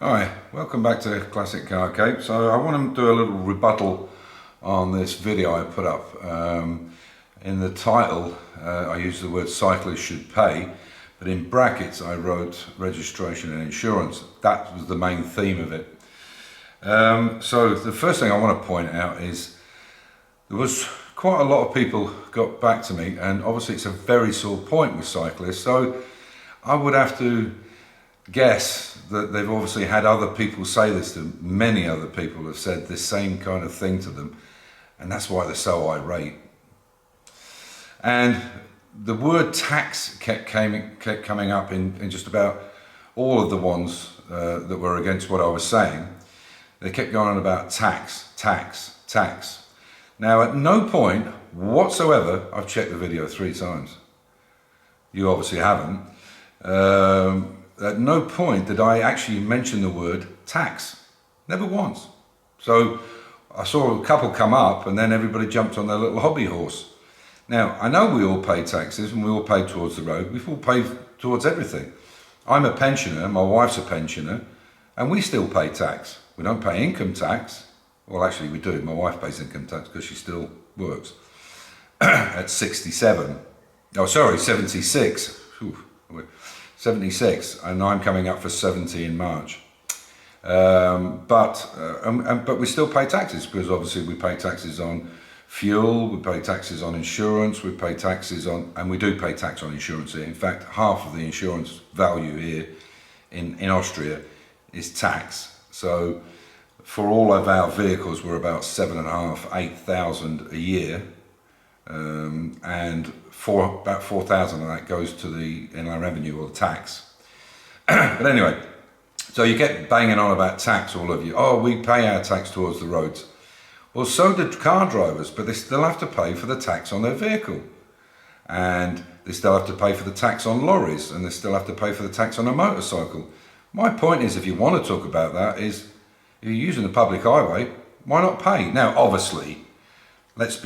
Hi, welcome back to Classic Car Cape. So I want to do a little rebuttal on this video I put up. In the title I used the word cyclist should pay, but in brackets I wrote registration and insurance. That was the main theme of it. So the first thing I want to point out is there was quite a lot of people got back to me, and obviously it's a very sore point with cyclists, so I would have to guess that they've obviously had other people say this to them. Many other people have said this same kind of thing to them, and that's why they're so irate. And the word tax kept coming up in just about all of the ones that were against what I was saying. They kept going on about tax, tax, tax. Now, at no point whatsoever, I've checked the video 3 times. You obviously haven't. At no point did I actually mention the word tax. Never once. So I saw a couple come up and then everybody jumped on their little hobby horse. Now, I know we all pay taxes and we all pay towards the road. We all pay towards everything. I'm a pensioner, my wife's a pensioner, and we still pay tax. We don't pay income tax. Well, actually we do. My wife pays income tax because she still works at 67. Oh, sorry, 76. Whew. 76, and I'm coming up for 70 in March. But we still pay taxes, because obviously we pay taxes on fuel, we pay taxes on insurance, we pay taxes on, and we do pay tax on insurance here. In fact, half of the insurance value here in Austria is tax. So for all of our vehicles, we're about 7,500, 8,000 a year, and about 4,000 of that goes to the inland revenue, or the tax. But anyway, so you get banging on about tax, all of you. Oh, we pay our tax towards the roads. Well, so do car drivers, but they still have to pay for the tax on their vehicle. And they still have to pay for the tax on lorries, and they still have to pay for the tax on a motorcycle. My point is, if you want to talk about that, is if you're using the public highway, why not pay? Now, obviously, let's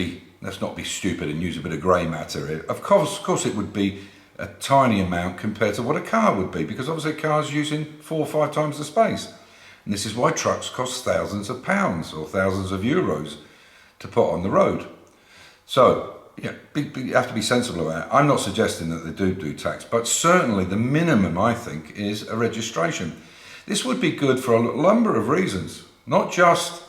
not be stupid and use a bit of grey matter here. Of course it would be a tiny amount compared to what a car would be, because obviously a car is using 4 or 5 times the space. And this is why trucks cost thousands of pounds or thousands of euros to put on the road. So, yeah, you have to be sensible about it. I'm not suggesting that they do tax, but certainly the minimum, I think, is a registration. This would be good for a number of reasons, not just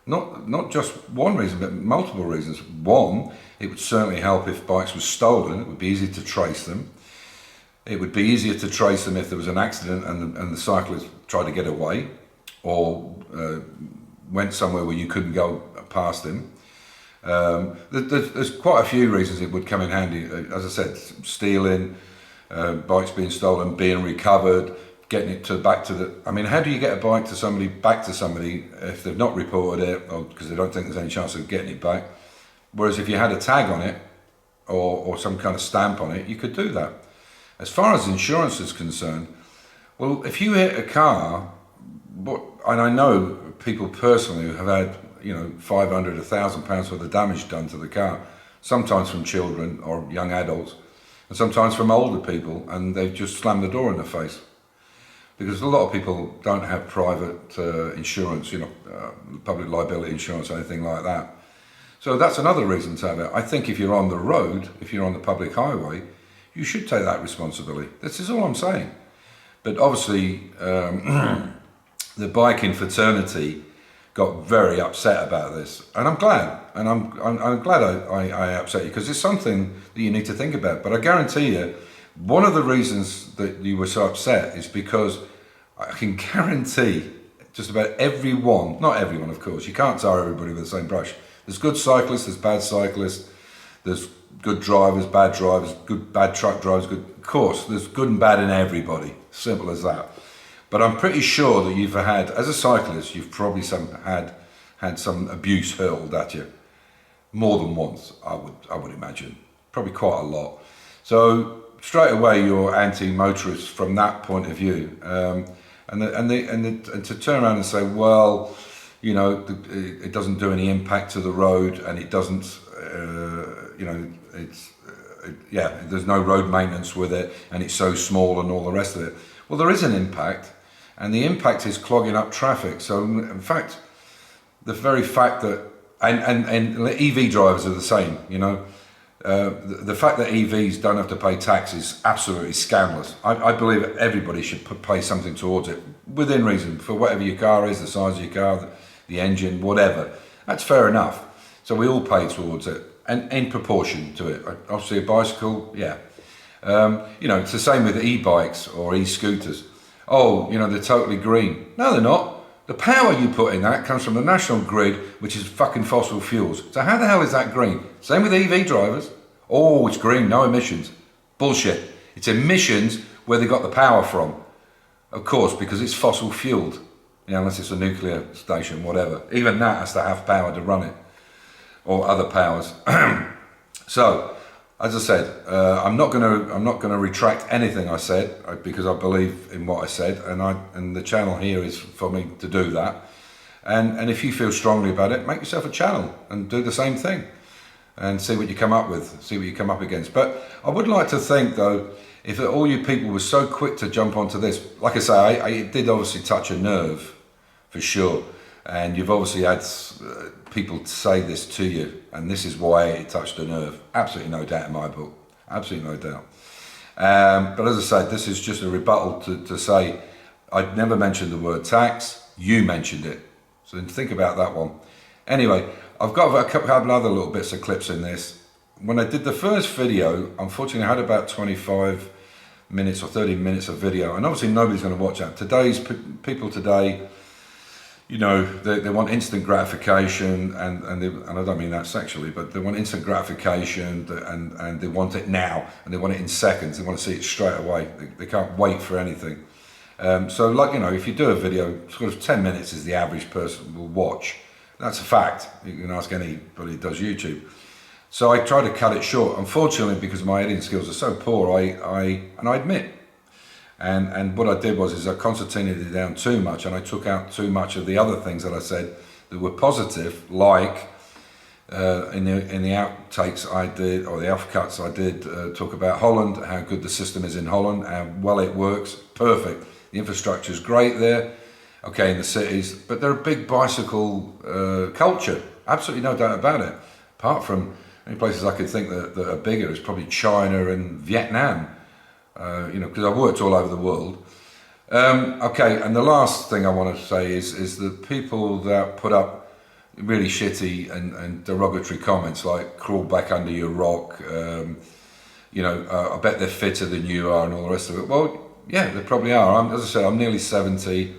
one reason, but multiple reasons. One, it would certainly help if bikes were stolen. It would be easy to trace them. It would be easier to trace them if there was an accident and the cyclist tried to get away, or went somewhere where you couldn't go past him. There's quite a few reasons it would come in handy. As I said, stealing, bikes being stolen, being recovered, getting it back to the. I mean, how do you get a bike back to somebody if they've not reported it, or because they don't think there's any chance of getting it back? Whereas if you had a tag on it, or some kind of stamp on it, you could do that. As far as insurance is concerned, well, if you hit a car, and I know people personally who have had, £500, £1,000 worth of damage done to the car, sometimes from children or young adults, and sometimes from older people, and they've just slammed the door in their face. Because a lot of people don't have private insurance, public liability insurance or anything like that. So that's another reason to have it. I think if you're on the road, if you're on the public highway, you should take that responsibility. This is all I'm saying. But obviously, the biking fraternity got very upset about this, and I'm glad. And I'm glad I upset you, because it's something that you need to think about. But I guarantee you, one of the reasons that you were so upset is because I can guarantee just about everyone, not everyone of course, you can't tar everybody with the same brush. There's good cyclists, there's bad cyclists, there's good drivers, bad truck drivers, good. Of course, there's good and bad in everybody, simple as that. But I'm pretty sure that you've had, as a cyclist, you've probably had some abuse hurled at you. More than once, I would imagine. Probably quite a lot. So straight away you're anti-motorist from that point of view, and to turn around and say, well, it doesn't do any impact to the road, and it doesn't, there's no road maintenance with it, and it's so small and all the rest of it. Well, there is an impact, and the impact is clogging up traffic. So in fact, the very fact that, and EV drivers are the same, you know, the fact that EVs don't have to pay tax is absolutely scandalous. I believe that everybody should pay something towards it, within reason, for whatever your car is, the size of your car, the engine, whatever. That's fair enough. So we all pay towards it, and in proportion to it. Obviously a bicycle, yeah. You know, it's the same with e-bikes or e-scooters. Oh, you know, they're totally green. No, they're not. The power you put in that comes from the national grid, which is fucking fossil fuels. So how the hell is that green? Same with EV drivers. Oh, it's green, no emissions. Bullshit. It's emissions where they got the power from. Of course, because it's fossil fueled. You know, unless it's a nuclear station, whatever. Even that has to have power to run it. Or other powers. So, as I said, I'm not going to retract anything I said, because I believe in what I said, and the channel here is for me to do that. And if you feel strongly about it, make yourself a channel and do the same thing, and see what you come up with, see what you come up against. But I would like to think, though, if all you people were so quick to jump onto this, like I say, it did obviously touch a nerve, for sure. And you've obviously had people say this to you, and this is why it touched a nerve. Absolutely no doubt in my book. Absolutely no doubt. But as I said, this is just a rebuttal to say I'd never mentioned the word tax. You mentioned it. So think about that one. Anyway, I've got a couple of other little bits of clips in this. When I did the first video, unfortunately I had about 25 minutes or 30 minutes of video, and obviously nobody's going to watch that. Today's people today, you know, they want instant gratification, and I don't mean that sexually, but they want instant gratification, and they want it now, and they want it in seconds. They want to see it straight away. They can't wait for anything. So, like, you know, if you do a video, sort of 10 minutes is the average person will watch. That's a fact. You can ask anybody who does YouTube. So I try to cut it short. Unfortunately, because my editing skills are so poor, I admit. And what I did was I concertinaed it down too much, and I took out too much of the other things that I said that were positive, like in the outtakes I did, or the alpha cuts I did, talk about Holland, how good the system is in Holland, how well it works, perfect. The infrastructure is great there, okay, in the cities, but they're a big bicycle culture, absolutely no doubt about it. Apart from any places I could think that are bigger is probably China and Vietnam. You know, because I've worked all over the world. Okay, and the last thing I want to say is the people that put up really shitty and derogatory comments like "crawl back under your rock," you know, I bet they're fitter than you are, and all the rest of it. Well, yeah, they probably are. As I said, I'm nearly 70,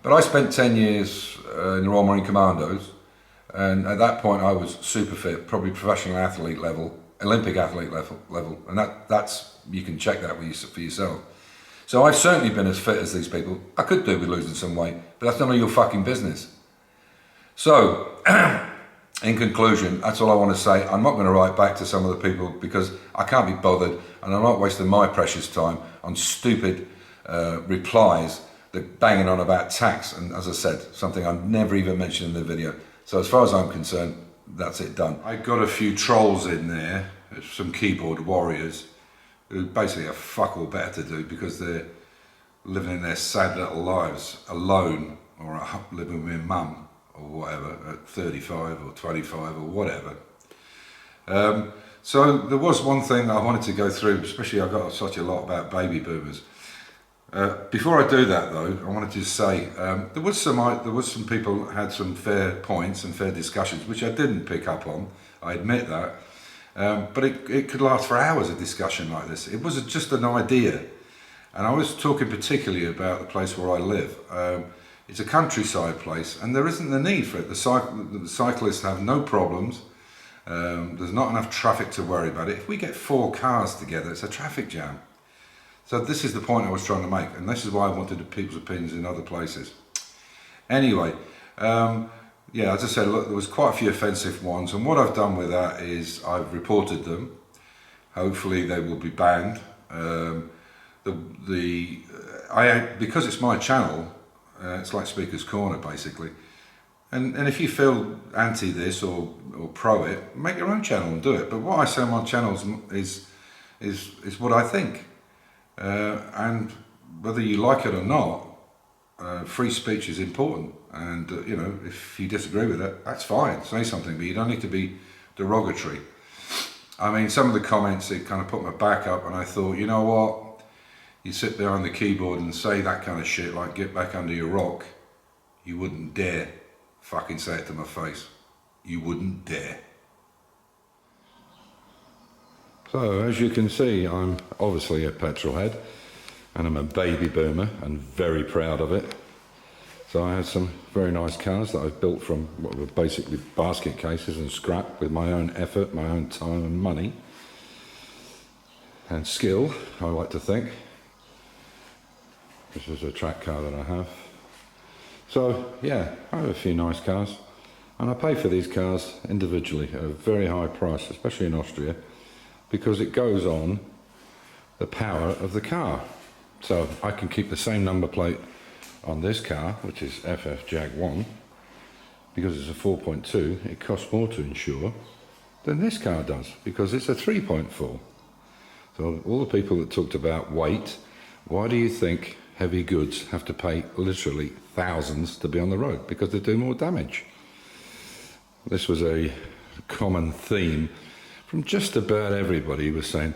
but I spent 10 years in the Royal Marine Commandos, and at that point I was super fit, probably professional athlete level, Olympic athlete level, and that's. You can check that for yourself. So I've certainly been as fit as these people. I could do with losing some weight, but that's none of your fucking business. So, in conclusion, that's all I want to say. I'm not going to write back to some of the people because I can't be bothered, and I'm not wasting my precious time on stupid replies that banging on about tax, and as I said, something I've never even mentioned in the video. So as far as I'm concerned, that's it done. I got a few trolls in there, some keyboard warriors, who basically have fuck all better to do because they're living in their sad little lives alone, or living with their mum or whatever at 35 or 25 or whatever. So there was one thing I wanted to go through, especially I got such a lot about baby boomers. Before I do that though, I wanted to say there was some people had some fair points and fair discussions which I didn't pick up on. I admit that. But it could last for hours, a discussion like this. It was just an idea. And I was talking particularly about the place where I live. It's a countryside place, and there isn't the need for it. The cyclists have no problems. There's not enough traffic to worry about it. If we get 4 cars together, it's a traffic jam. So this is the point I was trying to make, and this is why I wanted people's opinions in other places. Anyway, yeah, as I said, look, there was quite a few offensive ones, and what I've done with that is I've reported them. Hopefully they will be banned. Because it's my channel, it's like Speaker's Corner basically. And if you feel anti this or pro it, make your own channel and do it. But what I say on my channels is what I think. And whether you like it or not, free speech is important, and you know, if you disagree with it, that's fine. Say something, but you don't need to be derogatory. I mean, some of the comments, it kind of put my back up, and I thought, you know what? You sit behind the keyboard and say that kind of shit, like get back under your rock. You wouldn't dare fucking say it to my face. You wouldn't dare. So, as you can see, I'm obviously a petrol head, and I'm a baby boomer and very proud of it. So I have some very nice cars that I've built from what were basically basket cases and scrap with my own effort, my own time and money and skill, I like to think. This is a track car that I have. So yeah, I have a few nice cars, and I pay for these cars individually at a very high price, especially in Austria, because it goes on the power of the car. So I can keep the same number plate on this car, which is FF Jag 1, because it's a 4.2, it costs more to insure than this car does, because it's a 3.4. So all the people that talked about weight, why do you think heavy goods have to pay literally thousands to be on the road? Because they do more damage. This was a common theme from just about everybody, was saying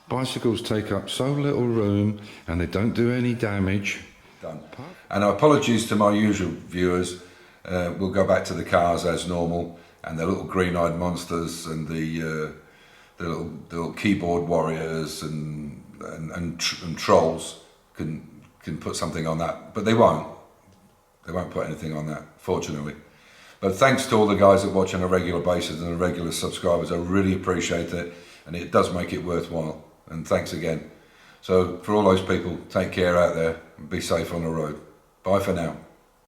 bicycles take up so little room and they don't do any damage. Done. And apologies to my usual viewers. We'll go back to the cars as normal, and the little green-eyed monsters and the little keyboard warriors and trolls can put something on that, but they won't. They won't put anything on that, fortunately. But thanks to all the guys that watch on a regular basis and the regular subscribers. I really appreciate it, and it does make it worthwhile. And thanks again. So for all those people, take care out there and be safe on the road. Bye for now.